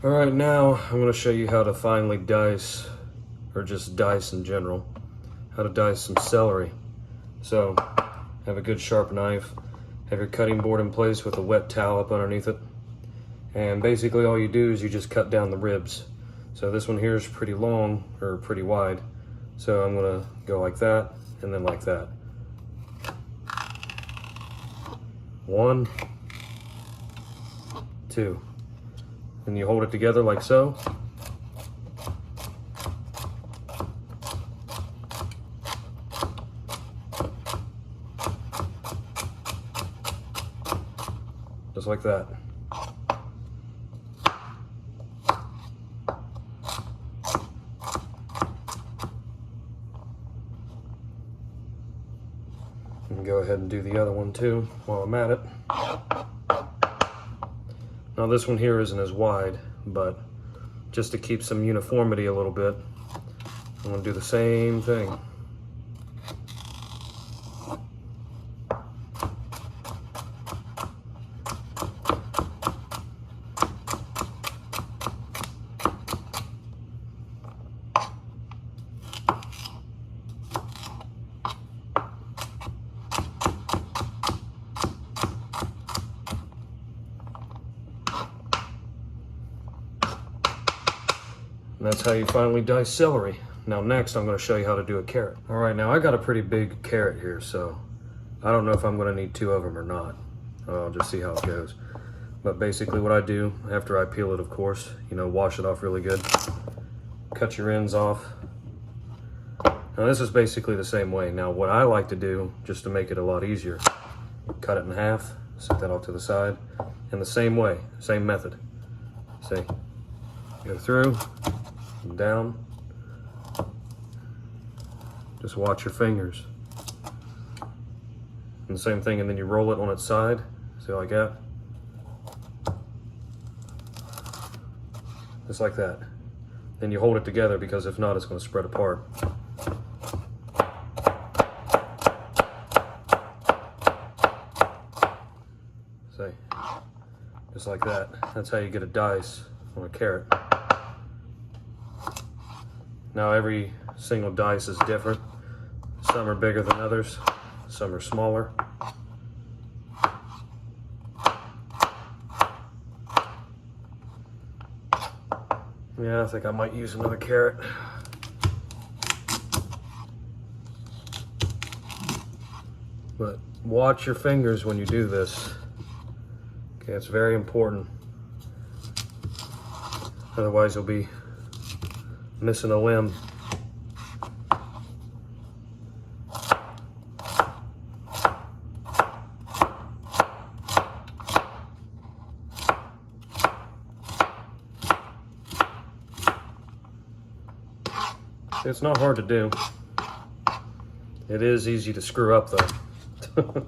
All right, now I'm going to show you how to finely dice, or just dice in general, how to dice some celery. So, have a good sharp knife, have your cutting board in place with a wet towel up underneath it, and basically all you do is you just cut down the ribs. So this one here is pretty long, or pretty wide, so I'm going to go like that, and then like that. 1, 2. And you hold it together like so. Just like that. And go ahead and do the other one too while I'm at it. Now this one here isn't as wide, but just to keep some uniformity a little bit, I'm going to do the same thing. And that's how you finally dice celery. Now next I'm going to show you how to do a carrot. All right, now I got a pretty big carrot here, so I don't know if I'm going to need 2 of them or not. I'll just see how it goes. But basically what I do, after I peel it of course, wash it off really good. Cut your ends off. Now this is basically the same way. Now what I like to do, just to make it a lot easier, cut it in half, set that off to the side, and the same way, same method. See, go through, down, just watch your fingers. And the same thing, and then you roll it on its side, see like that? Just like that. Then you hold it together, because if not, it's going to spread apart. See, just like that. That's how you get a dice on a carrot. Now every single dice is different. Some are bigger than others, some are smaller. Yeah, I think I might use another carrot. But watch your fingers when you do this. Okay, it's very important. Otherwise you'll be missing a limb. It's not hard to do. It is easy to screw up though.